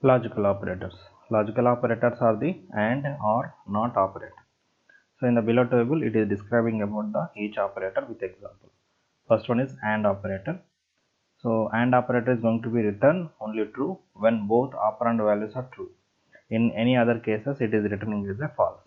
Logical operators. Logical operators are the and or not operator. So in the below table, it is describing about the each operator with example. First one is AND operator. So AND operator is going to be written only true when both operand values are true. In any other cases, it is returning as a false.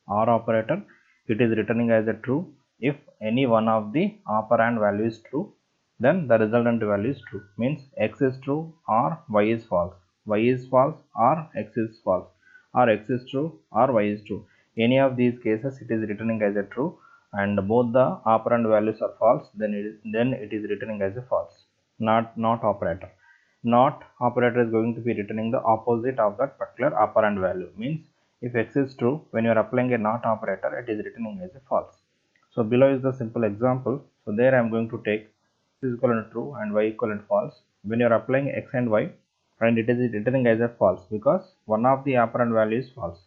OR operator, it is returning as a true if any one of the operand value is true, then the resultant value is true. Means x is true or y is false. Y is false or x is false, or x is true or y is true. Any of these cases, it is returning as a true, and both the operand values are false, then it is returning as a false. Not operator. Not operator is going to be returning the opposite of that particular operand value. Means if x is true, when you are applying a not operator, it is returning as a false. So below is the simple example. So there I am going to take x is equivalent true and y equivalent false. When you are applying x and y, and it is returning as a false because one of the operand value is false.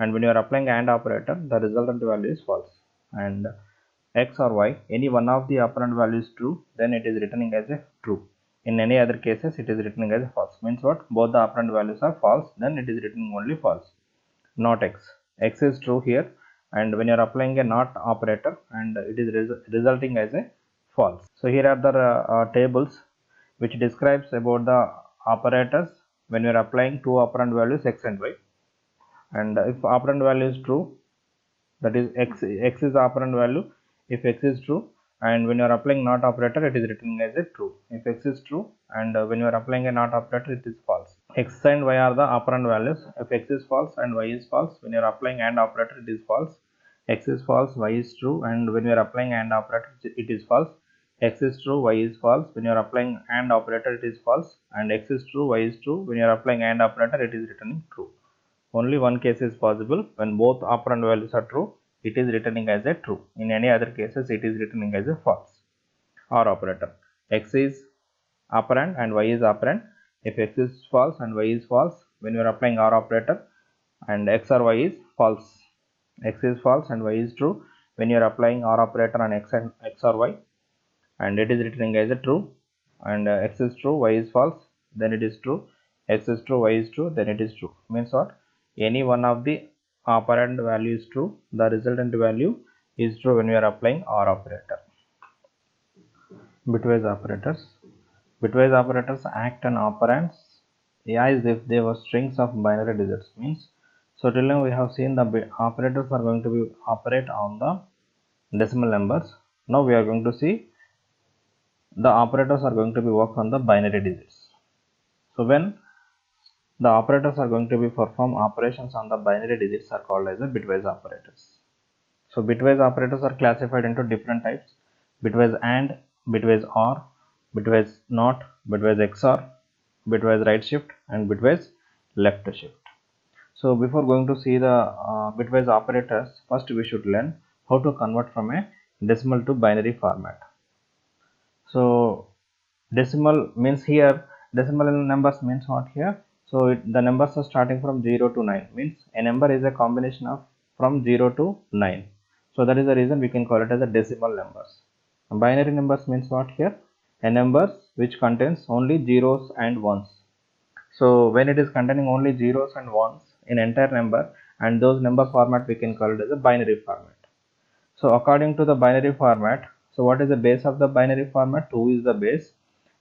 And when you are applying AND operator, the resultant value is false. And x or y, any one of the operand value is true, then it is returning as a true. In any other cases, it is returning as a false. Means what? Both the operand values are false, then it is returning only false. Not x. X is true here, and when you are applying a not operator, and it is resulting as a false. So here are the tables which describes about the operators when you are applying two operand values x and y. And if operand value is true, that is x is operand value if x is true, and when you are applying not operator, it is written as a true if x is true, and when you are applying a not operator, it is false. X and y are the operand values. If x is false and y is false, when you are applying AND operator, it is false. X is false, y is true, and when you are applying AND operator, it is false. X is true, y is false. When you are applying AND operator, it is false, and x is true, y is true. When you are applying AND operator, it is returning true. Only one case is possible. When both operand values are true, it is returning as a true. In any other cases, it is returning as a false. OR operator. X is operand and y is operand. If x is false and y is false, when you are applying OR operator, and x or y is false. X is false and y is true. When you are applying OR operator on x or y, and it is returning as a true, and x is true, y is false, then it is true. X is true, y is true, then it is true. Means what? Any one of the operand value is true, the resultant value is true when we are applying OR operator. Bitwise operators. Bitwise operators act on operands as if they were strings of binary digits. Means, so till now we have seen the operators are going to be operate on the decimal numbers. Now we are going to see the operators are going to be work on the binary digits. So when the operators are going to be perform operations on the binary digits are called as the bitwise operators. So bitwise operators are classified into different types: bitwise AND, bitwise OR, bitwise NOT, bitwise XOR, bitwise right shift, and bitwise left shift. So before going to see the bitwise operators, first we should learn how to convert from a decimal to binary format. So decimal means here, decimal numbers means what here? So the numbers are starting from 0 to 9, means a number is a combination of from 0 to 9. So that is the reason we can call it as a decimal numbers. And binary numbers means what here? A numbers which contains only zeros and ones. So when it is containing only zeros and ones in entire number, and those number format, we can call it as a binary format. So according to the binary format, so what is the base of the binary format? 2 is the base,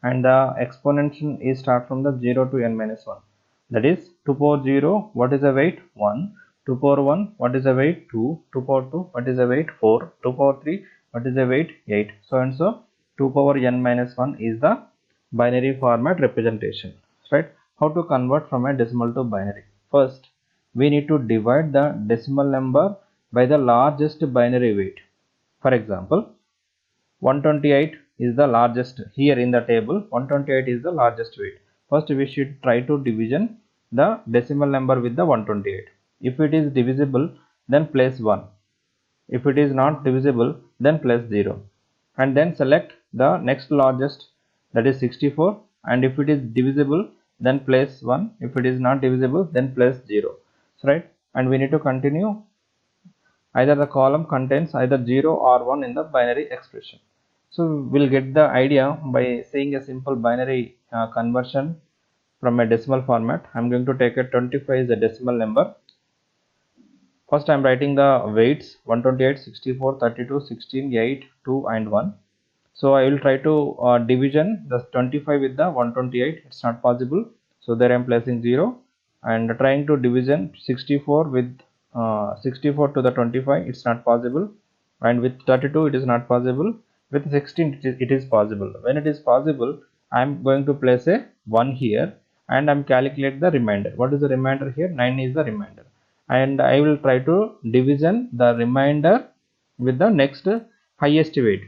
and the exponential is start from the 0 to n minus 1. That is 2 power 0, what is the weight? 1. 2 power 1, what is the weight? 2. 2 power 2, what is the weight? 4. 2 power 3, what is the weight? 8. So and so 2 power n minus 1 is the binary format representation. Right? How to convert from a decimal to binary? First, we need to divide the decimal number by the largest binary weight. For example, 128 is the largest here in the table. 128 is the largest weight. First, we should try to division the decimal number with the 128. If it is divisible, then place 1. If it is not divisible, then place 0. And then select the next largest, that is 64. And if it is divisible, then place 1. If it is not divisible, then place 0. Right? And we need to continue. Either the column contains either 0 or 1 in the binary expression. So we'll get the idea by saying a simple binary conversion from a decimal format. I'm going to take a 25 as a decimal number. First I'm writing the weights 128, 64, 32, 16, 8, 2 and 1. So I will try to division the 25 with the 128. It's not possible. So there I am placing 0, and trying to division 64 with 64 to the 25. It's not possible, and with 32 it is not possible. With 16 it is possible. When it is possible, I am going to place a 1 here, and I am calculate the remainder. What is the remainder here? 9 is the remainder, and I will try to division the remainder with the next highest weight,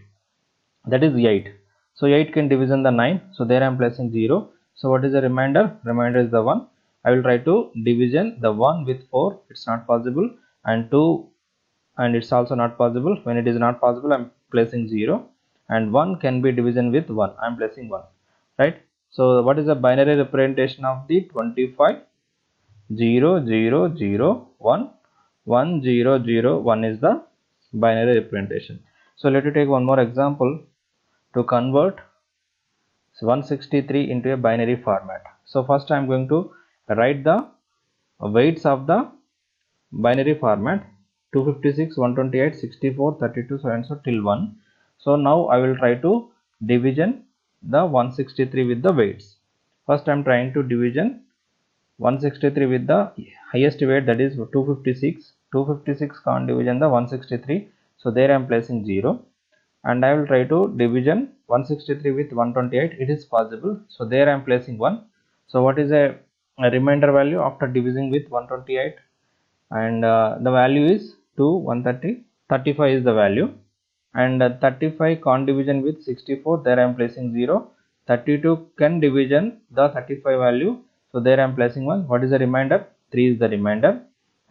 that is 8. So 8 can division the 9, so there I am placing 0. So what is the remainder? Remainder is the 1. I will try to division the 1 with 4. It's not possible, and 2, and it's also not possible. When it is not possible, I am placing 0, and 1 can be division with 1. I am placing 1, right? So what is the binary representation of the 25? 0 0 0 1 1 0 0 1 is the binary representation. So let us take one more example to convert 163 into a binary format. So first I am going to write the weights of the binary format: 256, 128, 64, 32, so and so till 1. So now I will try to division the 163 with the weights. First I am trying to division 163 with the highest weight, that is 256. 256 can't division the 163, so there I am placing 0. And I will try to division 163 with 128. It is possible, so there I am placing 1. So what is a remainder value after dividing with 128? And the value is 2 130. 35 is the value, and 35 can't division with 64. There I am placing 0. 32 can division the 35 value, so there I am placing 1. What is the remainder? 3 is the remainder.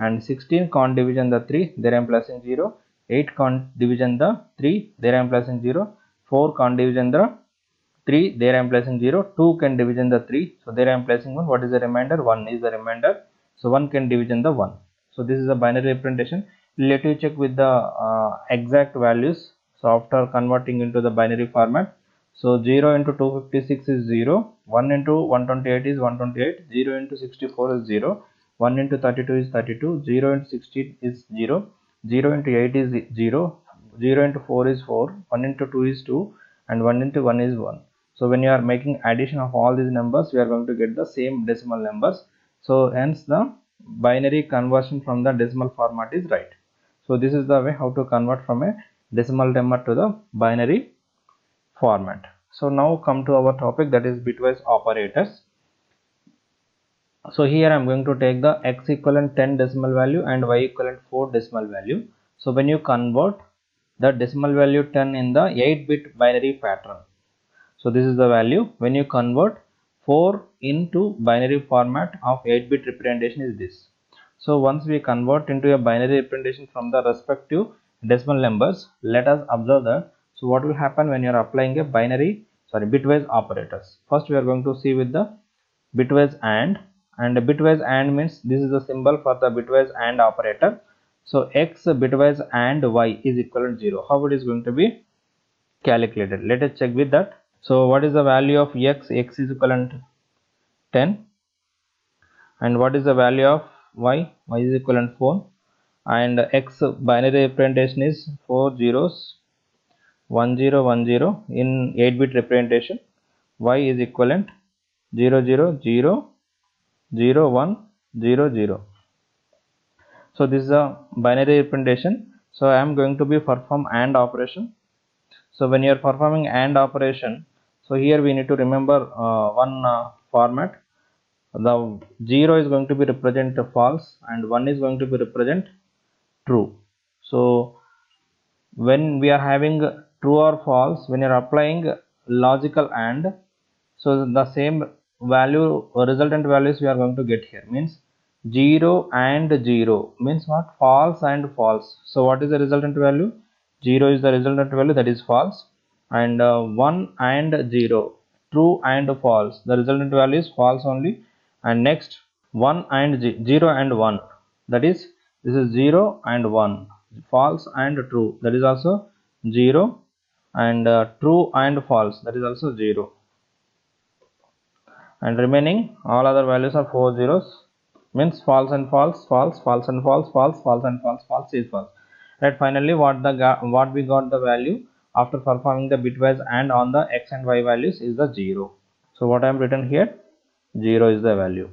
And 16 can't division the 3. There I am placing 0. 8 can't division the 3. There I am placing 0. 4 can't division the 3. There I am placing 0. 2 can division the 3. So there I am placing 1. What is the remainder? 1 is the remainder. So 1 can division the 1. So this is a binary representation. Let you check with the exact values. So after converting into the binary format, so 0 into 256 is 0, 1 into 128 is 128, 0 into 64 is 0, 1 into 32 is 32, 0 into 16 is 0, 0 into 8 is 0, 0 into 4 is 4, 1 into 2 is 2, and 1 into 1 is 1. So when you are making addition of all these numbers, we are going to get the same decimal numbers. So hence the binary conversion from the decimal format is right. So this is the way how to convert from a decimal number to the binary format. So now come to our topic, that is bitwise operators. So here I am going to take the x equivalent 10 decimal value and y equivalent 4 decimal value. So when you convert the decimal value 10 in the 8-bit binary pattern, so this is the value. When you convert 4 into binary format of 8-bit representation is this. So once we convert into a binary representation from the respective decimal numbers, let us observe that. So what will happen when you are applying a bitwise operators? First we are going to see with the bitwise and bitwise AND means this is the symbol for the bitwise AND operator. So x bitwise AND y is equivalent 0. How it is going to be calculated? Let us check with that. So what is the value of x? X is equivalent 10. And what is the value of y? Y is equivalent 4. And x binary representation is 4 zeros 1 0 1 0 in 8-bit representation. Y is equivalent 0 0 0 0 1 0 0. So this is a binary representation. So I am going to be perform AND operation. So when you are performing AND operation, so here we need to remember one format. The 0 is going to be represent false and 1 is going to be represent true. So when we are having true or false, when you are applying logical AND, so the same value or resultant values we are going to get here means 0 and 0 means what? False and false. So what is the resultant value? 0 is the resultant value, that is false, and 1 and 0 true and false, the resultant value is false only. And next 1 and 0 and 1, that is this is 0 and 1, false and true, that is also 0, and true and false, that is also 0. and remaining all other values are 4 zeros, means false and false, false, false and false, false, false and false, false is false. Right, finally what we got the value after performing the bitwise and on the x and y values is the 0. So what I am written here, 0 is the value.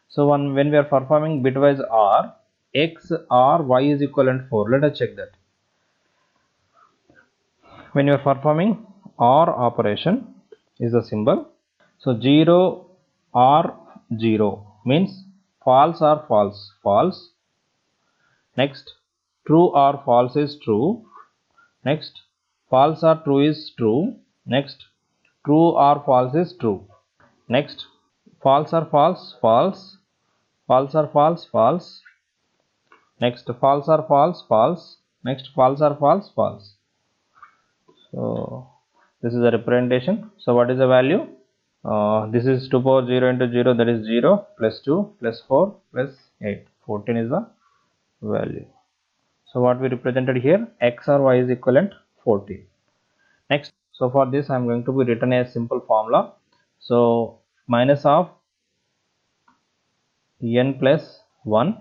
So when we are performing bitwise OR, x or y is equivalent 4. Let us check that. When you are performing OR operation is the symbol. So 0 or 0 means false or false, false. Next, true or false is true. Next, false or true is true. Next, true or false is true. Next, false or false, false. False or false, false. Next, false or false, false. Next, false or false, false. So this is the representation. So what is the value? This is 2 power 0 into 0, that is 0 plus 2 plus 4 plus 8. 14 is the value. So what we represented here, x or y is equivalent 14. Next, so for this I am going to be written a simple formula. So minus of n plus 1.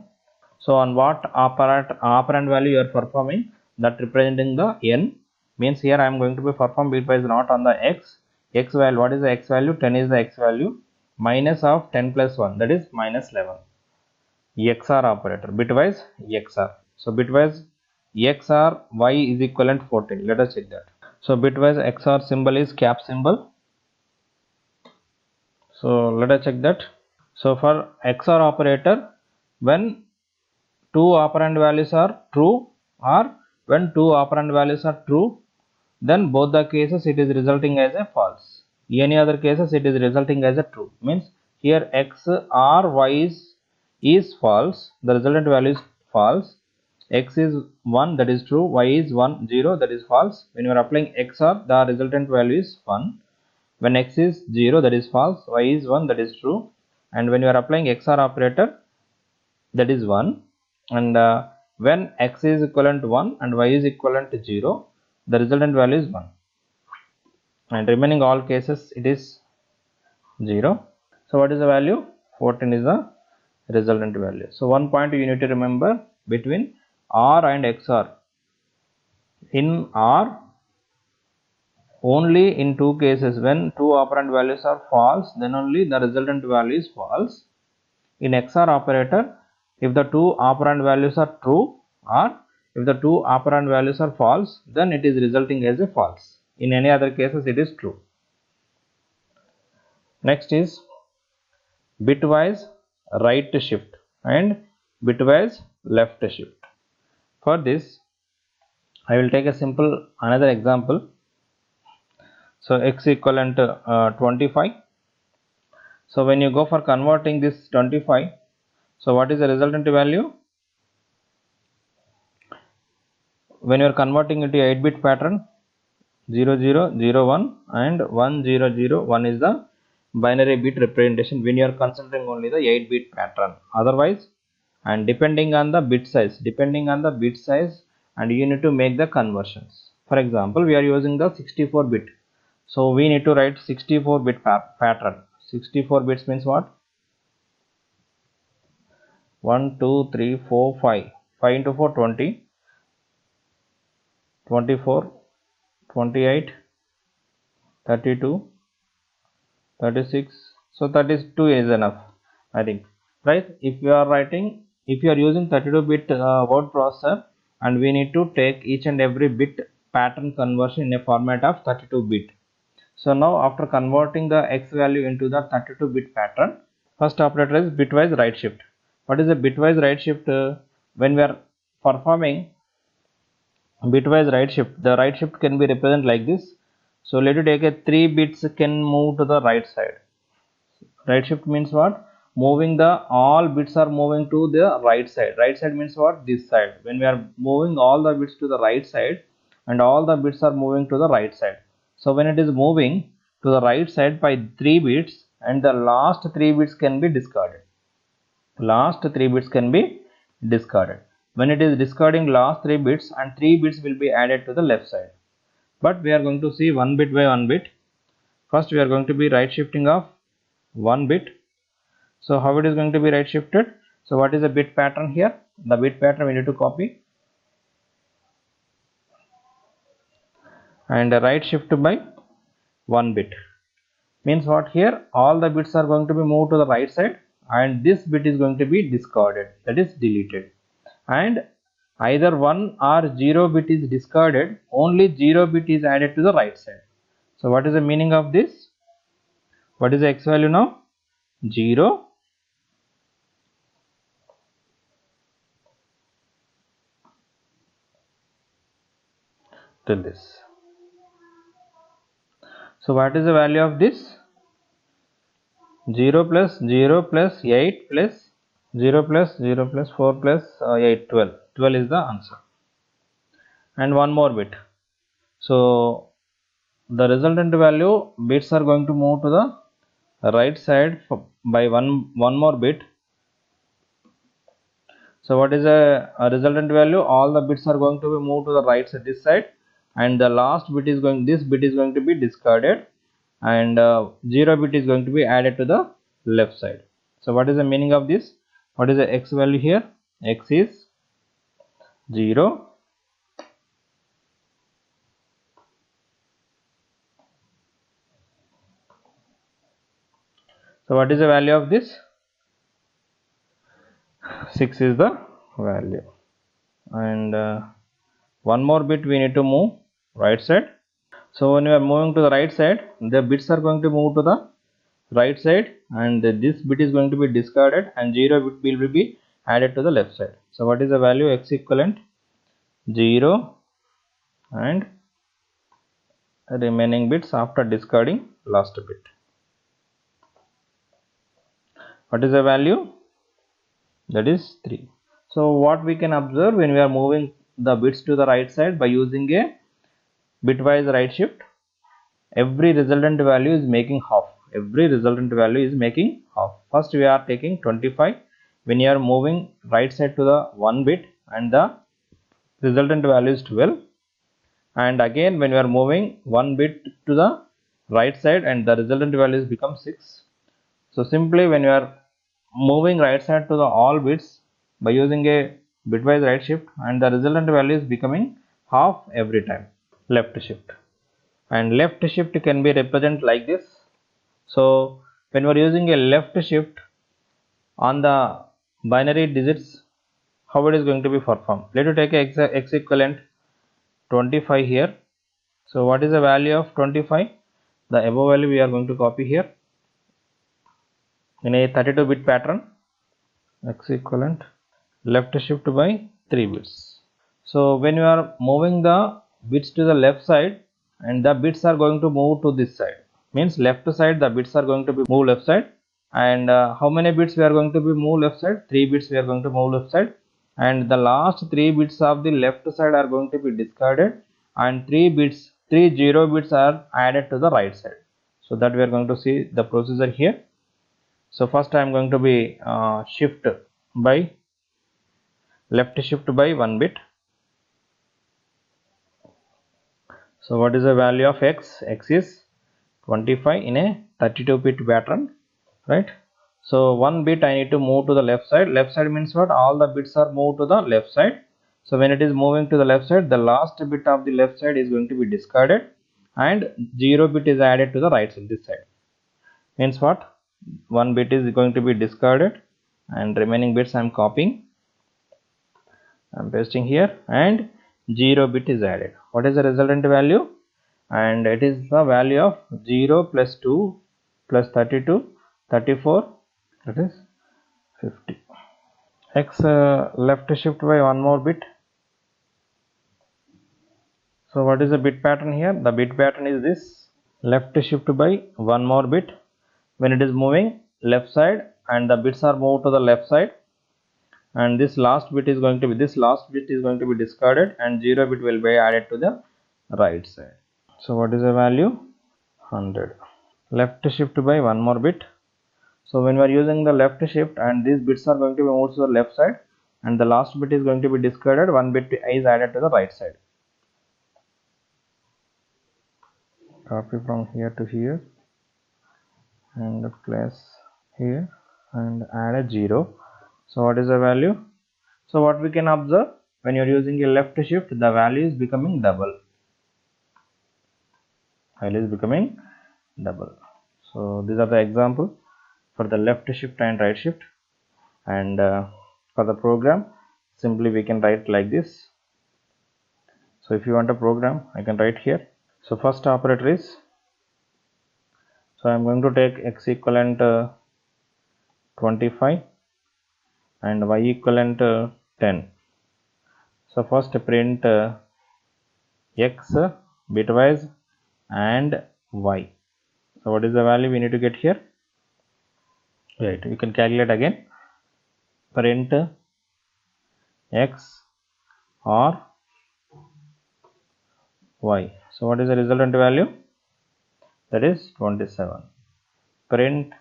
So on what operand value you are performing, that representing the n, means here I am going to be perform bitwise not on the x value. What is the x value? 10 is the x value, minus of 10 plus 1, that is minus 11. XOR operator, bitwise XOR. So bitwise XOR y is equivalent 14. Let us check that. So bitwise XOR symbol is cap symbol. So let us check that. So for XOR operator, when two operand values are true or when two operand values are true, then both the cases it is resulting as a false. Any other cases it is resulting as a true. Means here x or y is false, the resultant value is false. X is 1, that is true. Y is 1 0, that is false. When you are applying XOR, the resultant value is 1. When x is 0, that is false. Y is 1, that is true. And when you are applying XOR operator, that is 1. And when x is equivalent to 1 and y is equivalent to 0, the resultant value is 1. And remaining all cases it is 0. So what is the value? 14 is the resultant value. So one point you need to remember between OR and XOR. In OR, only in two cases, when two operand values are false, then only the resultant value is false. In XOR operator, if the two operand values are true or if the two operand values are false, then it is resulting as a false. In any other cases, it is true. Next is bitwise right shift and bitwise left shift. For this, I will take a simple another example. So x equivalent to 25. So when you go for converting this 25, so what is the resultant value? When you are converting into 8-bit pattern, 0001 and 1001 is the binary bit representation when you are considering only the 8-bit pattern. Otherwise, and depending on the bit size, and you need to make the conversions. For example, we are using the 64-bit. So we need to write 64-bit pattern. 64 bits means what? 1 2 3 4 5. 5 into 4 20, 24, 28, 32, 36. So 32 is enough, I think, right? If you are using 32-bit word processor, and we need to take each and every bit pattern conversion in a format of 32-bit. So now after converting the x value into the 32-bit pattern, first operator is bitwise right shift. What is a bitwise right shift? When we are performing bitwise right shift, the right shift can be represented like this. So let you take a 3 bits can move to the right side. Right shift means what? Moving the all bits are moving to the right side. Right side means what? This side. When we are moving all the bits to the right side and all the bits are moving to the right side. So when it is moving to the right side by 3 bits and the last 3 bits can be discarded. Last 3 bits can be discarded. When it is discarding last 3 bits and 3 bits will be added to the left side. But we are going to see 1 bit by 1 bit. First we are going to be right shifting of 1 bit. So how it is going to be right shifted? So what is the bit pattern here? The bit pattern we need to copy and right shift by 1 bit. Means what here? All the bits are going to be moved to the right side and this bit is going to be discarded, that is deleted. And either 1 or 0 bit is discarded, only 0 bit is added to the right side. So what is the meaning of this? What is the x value now? 0 till this. So what is the value of this? 0 plus 0 plus 8 plus 0 plus 0 plus 4 plus 8, 12. 12 is the answer. And one more bit. So the resultant value bits are going to move to the right side by one more bit. So what is a resultant value? All the bits are going to be moved to the right side, this side, and the last bit is going, this bit is going to be discarded, and 0 bit is going to be added to the left side. So what is the meaning of this? What is the x value here? X is 0. So what is the value of this? 6 is the value. And one more bit we need to move right side. So when we are moving to the right side, the bits are going to move to the right side and this bit is going to be discarded and 0 bit will be added to the left side. So what is the value? X equivalent 0 and remaining bits after discarding last bit. What is the value? That is 3. So what we can observe when we are moving the bits to the right side by using a bitwise right shift, every resultant value is making half. Every resultant value is making half. First we are taking 25 when you are moving right side to the 1 bit and the resultant value is 12, and again when you are moving 1 bit to the right side and the resultant values become 6. So simply when you are moving right side to the all bits by using a bitwise right shift and the resultant value is becoming half every time. Left shift, and left shift can be represented like this. So when we are using a left shift on the binary digits, how it is going to be performed? Let us take a x equivalent 25 here. So what is the value of 25? The above value we are going to copy here in a 32 bit pattern. X equivalent left shift by 3 bits. So when you are moving the bits to the left side and the bits are going to move to this side, means left side the bits are going to be move left side, and how many bits we are going to be move left side? 3 bits we are going to move left side, and the last 3 bits of the left side are going to be discarded and 3 0 bits are added to the right side. So that we are going to see the procedure here. So first I am going to be shift by left shift by 1 bit. So what is the value of x? X is 25 in a 32 bit pattern, right? So 1 bit I need to move to the left side. Left side means what? All the bits are moved to the left side. So when it is moving to the left side, the last bit of the left side is going to be discarded and 0 bit is added to the right side, this side. Means what? 1 bit is going to be discarded and remaining bits I am copying, I am pasting here, and 0 bit is added. What is the resultant value? And it is the value of 0 plus 2 plus 32, 34, that is 50. X left shift by one more bit. So what is the bit pattern here? The bit pattern is this: left shift by one more bit when it is moving left side and the bits are moved to the left side, and this last bit is going to be discarded and 0 bit will be added to the right side. So what is the value? 100. Left shift by one more bit. So when we are using the left shift and these bits are going to be moved to the left side and the last bit is going to be discarded, one bit is added to the right side. Copy from here to here. and place here and add a 0. So what is the value? So what we can observe, when you're using a left shift, the value is becoming double. Value is becoming double. So these are the example for the left shift and right shift. And for the program, simply we can write like this. So if you want a program, I can write here. So first operator is, so I am going to take x equivalent 25 and y equivalent 10. So first print x bitwise and y. So what is the value we need to get here? Right, you can calculate again. Print x or y. So what is the resultant value? That is 27. Print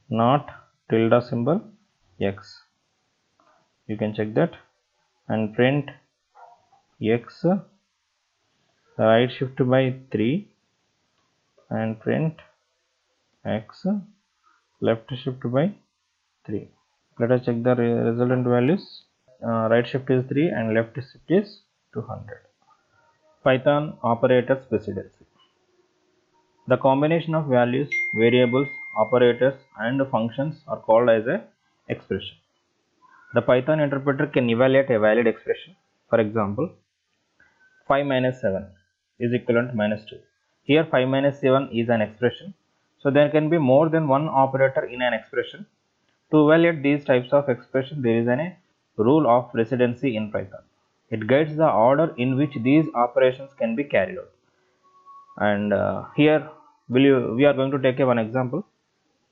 not tilde symbol x. You can check that, and print x right shift by 3 and print x left shift by 3. Let us check the resultant values. Right shift is 3 and left shift is 200. Python operators precedency. The combination of values, variables, operators and functions are called as a expression. The Python interpreter can evaluate a valid expression. For example, 5 minus 7 is equivalent to minus 2. Here 5 minus 7 is an expression. So there can be more than one operator in an expression. To evaluate these types of expression, there is a rule of precedency in Python. It guides the order in which these operations can be carried out. And here we are going to take one example.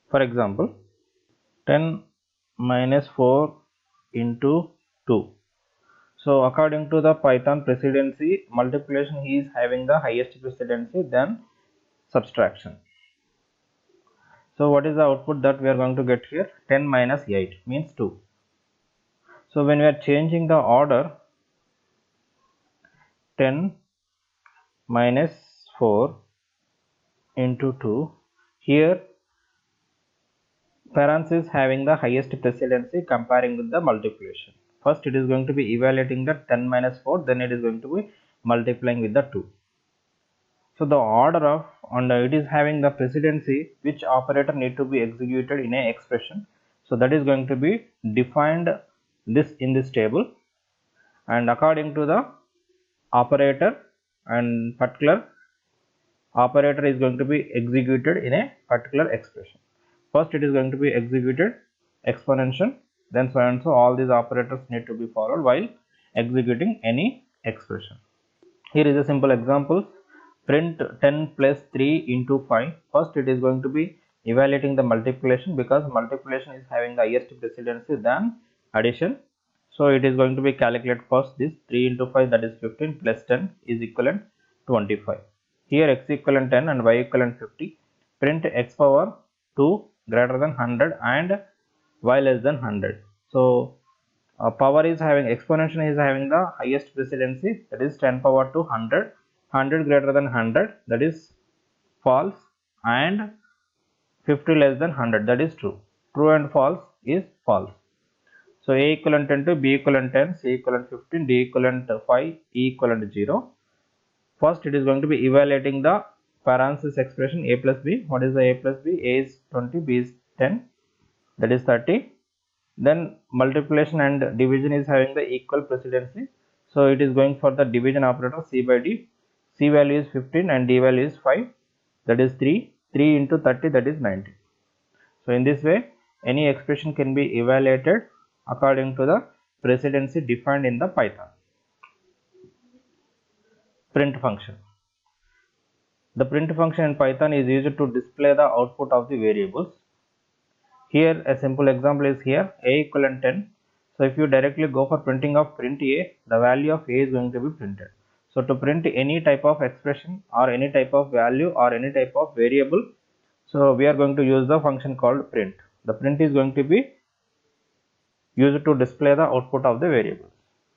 For example, 10 minus 4 into 2. So according to the Python precedency, multiplication is having the highest precedency than subtraction. So what is the output that we are going to get here? 10 minus 8 means 2. So when we are changing the order, 10 minus 4 into 2, here parents is having the highest precedency comparing with the multiplication. First it is going to be evaluating the 10 minus 4, then it is going to be multiplying with the 2. So the order of, and it is having the precedency which operator need to be executed in a expression. So that is going to be defined this in this table, and according to the operator and particular operator is going to be executed in a particular expression. First it is going to be executed exponential, then so and so, all these operators need to be followed while executing any expression. Here is a simple example. Print 10 plus 3 into 5. First it is going to be evaluating the multiplication, because multiplication is having the highest precedency than addition. So it is going to be calculate first this 3 into 5, that is 15, plus 10 is equivalent 25. Here x equivalent 10 and y equivalent 50. Print x power 2 greater than 100 and y less than 100. So power is having, exponential is having the highest precedency, that is 10 power to 100. 100 greater than 100, that is false, and 50 less than 100, that is true. True and false is false. So a equivalent 10 to b equivalent 10, c equivalent 15, d equivalent 5, e equivalent 0. First it is going to be evaluating the parenthesis expression a plus b. What is the a plus b? A is 20, b is 10, that is 30. Then multiplication and division is having the equal precedency. So it is going for the division operator, c by d. C value is 15 and d value is 5, that is 3. 3 into 30, that is 90. So in this way, any expression can be evaluated according to the precedency defined in the Python. Print function. The print function in Python is used to display the output of the variables. Here a simple example is here, a equivalent 10. So if you directly go for printing of print a, the value of a is going to be printed. So to print any type of expression or any type of value or any type of variable, so we are going to use the function called print. The print is going to be used to display the output of the variables.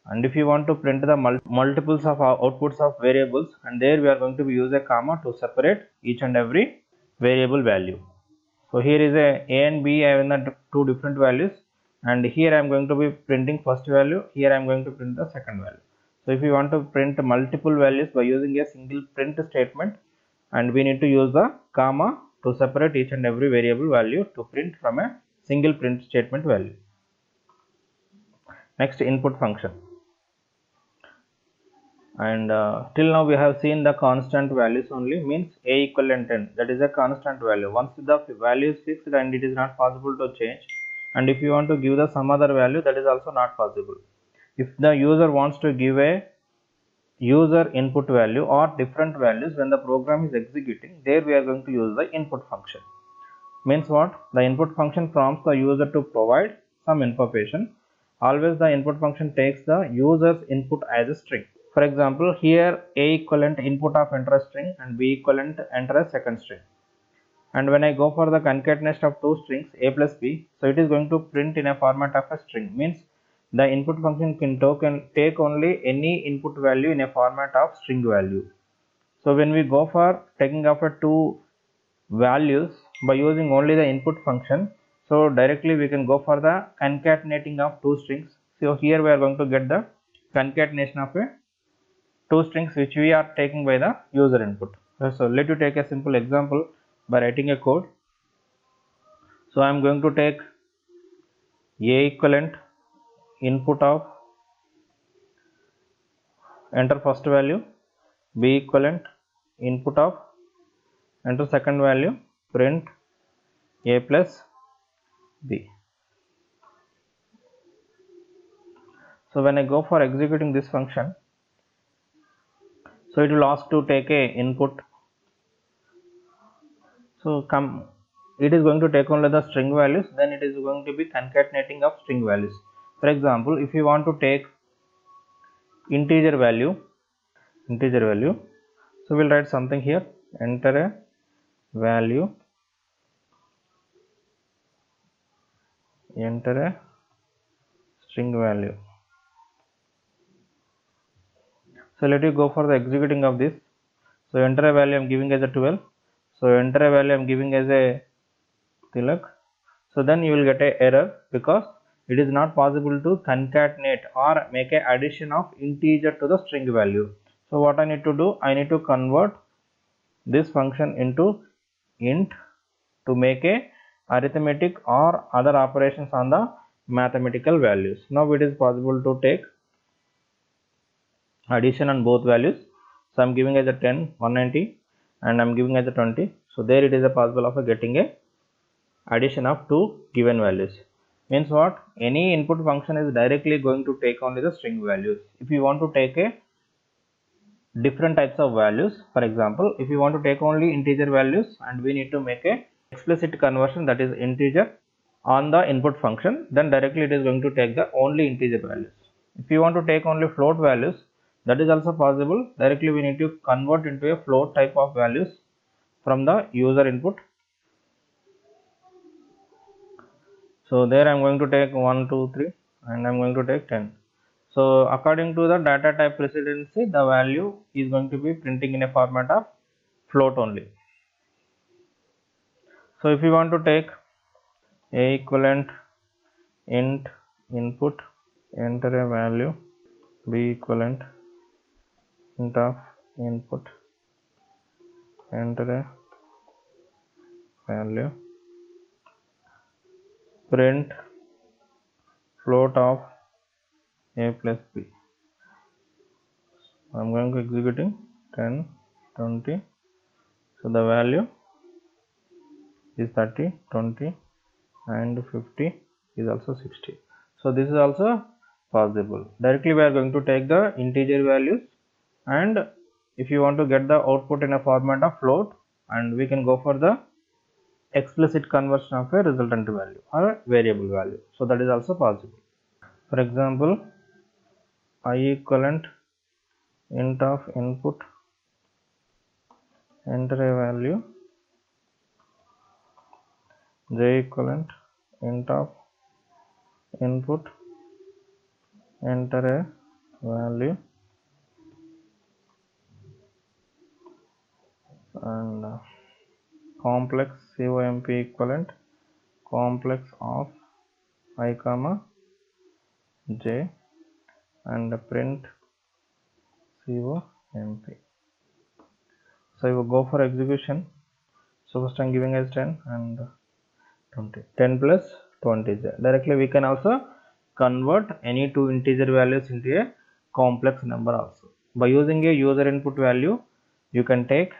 And if you want to print the multiples of outputs of variables, and there we are going to use a comma to separate each and every variable value. So here is a and b, I have the two different values, and here I am going to be printing first value, here I am going to print the second value. So if you want to print multiple values by using a single print statement, and we need to use the comma to separate each and every variable value to print from a single print statement value. Next, input function. And till now we have seen the constant values only, means a equivalent 10, that is a constant value. Once the value is fixed and it is not possible to change, and if you want to give the some other value, that is also not possible. If the user wants to give a user input value or different values when the program is executing, there we are going to use the input function. Means what? The input function prompts the user to provide some information. Always the input function takes the user's input as a string. For example, here a equivalent input of enter a string and b equivalent enter a second string. And when I go for the concatenation of two strings a plus b, so it is going to print in a format of a string. Means the input function can take only any input value in a format of string value. So when we go for taking of a two values by using only the input function, so directly we can go for the concatenating of two strings. So here we are going to get the concatenation of a two strings which we are taking by the user input. So let you take a simple example by writing a code. So I am going to take a equivalent input of enter first value, b equivalent input of enter second value, print a plus b. So when I go for executing this function, so it will ask to take a input. So it is going to take only the string values, then it is going to be concatenating of string values. For example, if you want to take integer value, so we'll write something here, enter a value, enter a string value. So let you go for the executing of this. So enter a value I am giving as a 12, so enter a value I am giving as a Tilak. So then you will get a error because it is not possible to concatenate or make a addition of integer to the string value. So what I need to do, I need to convert this function into int to make a arithmetic or other operations on the mathematical values. Now it is possible to take addition on both values. So I am giving as a 10 190 and I am giving as a 20. So there it is a possible of getting a addition of two given values. Means what? Any input function is directly going to take only the string values. If you want to take a different types of values, for example, if you want to take only integer values and we need to make a explicit conversion, that is integer, on the input function, then directly it is going to take the only integer values. If you want to take only float values, that is also possible. Directly we need to convert into a float type of values from the user input. So there I am going to take 1 2 3 and I am going to take 10. So according to the data type precedency, the value is going to be printing in a format of float only. So if you want to take a equivalent int input, enter a value, b equivalent int of input, enter a value, print float of a plus b. I am going to executing 10 20. So the value is 30 20 and 50 is also 60. So this is also possible. Directly we are going to take the integer values, and if you want to get the output in a format of float, and we can go for the explicit conversion of a resultant value or a variable value. So that is also possible. For example, I equivalent int of input, enter a value, j equivalent int of input, enter a value, and complex COMP equivalent complex of I comma j and print COMP. So I will go for execution. So first I'm giving as 10 and 20. 10 plus 20 j. Directly we can also convert any two integer values into a complex number also. By using a user input value, you can take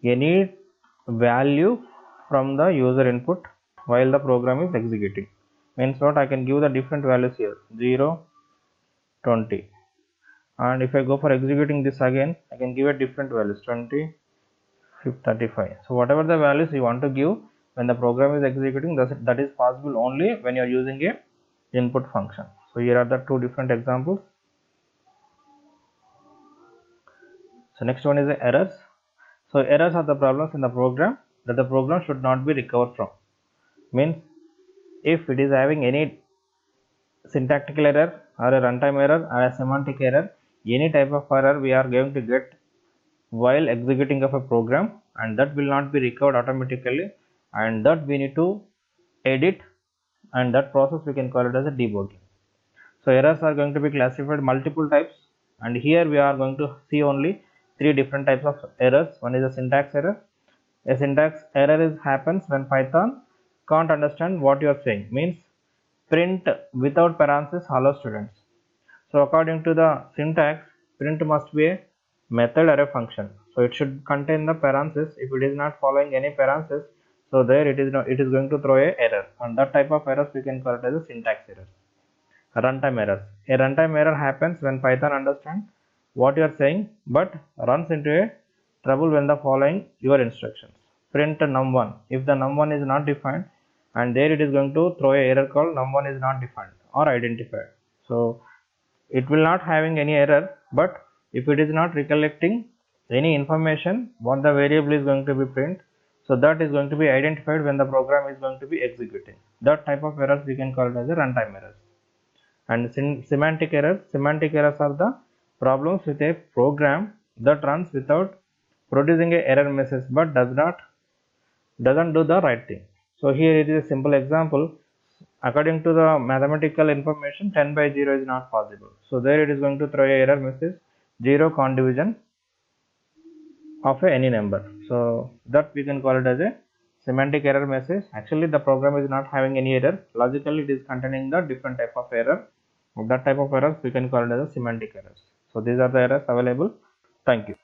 any value from the user input while the program is executing. Means what, I can give the different values here 0, 20, and if I go for executing this again, I can give a different values 20, 35. So whatever the values you want to give when the program is executing, that is possible only when you are using a input function. So here are the two different examples. So next one is the errors. So errors are the problems in the program that the program should not be recovered from. Means if it is having any syntactical error or a runtime error or a semantic error, any type of error we are going to get while executing of a program, and that will not be recovered automatically, and that we need to edit, and that process we can call it as a debugging. So errors are going to be classified multiple types, and here we are going to see only three different types of errors. One is a syntax error. A syntax error happens when Python can't understand what you are saying. Means print without parenthesis hello students. So according to the syntax, print must be a method or a function. So it should contain the parenthesis. If it is not following any parenthesis, so there it is going to throw a error. And that type of errors we can call it as a syntax error. Runtime errors. A runtime error happens when Python understands what you are saying but runs into a trouble when the following your instructions. Print num1. If the num1 is not defined, and there it is going to throw a error called num1 is not defined or identified. So it will not having any error, but if it is not recollecting any information what the variable is going to be print, so that is going to be identified when the program is going to be executing. That type of errors we can call it as a runtime errors. And semantic errors are the problems with a program that runs without producing a error message but doesn't do the right thing. So here it is a simple example. According to the mathematical information, 10 by 0 is not possible. So there it is going to throw a error message 0 can't division of any number. So that we can call it as a semantic error message. Actually the program is not having any error. Logically it is containing the different type of error. That type of errors we can call it as a semantic errors. So these are the errors available. Thank you.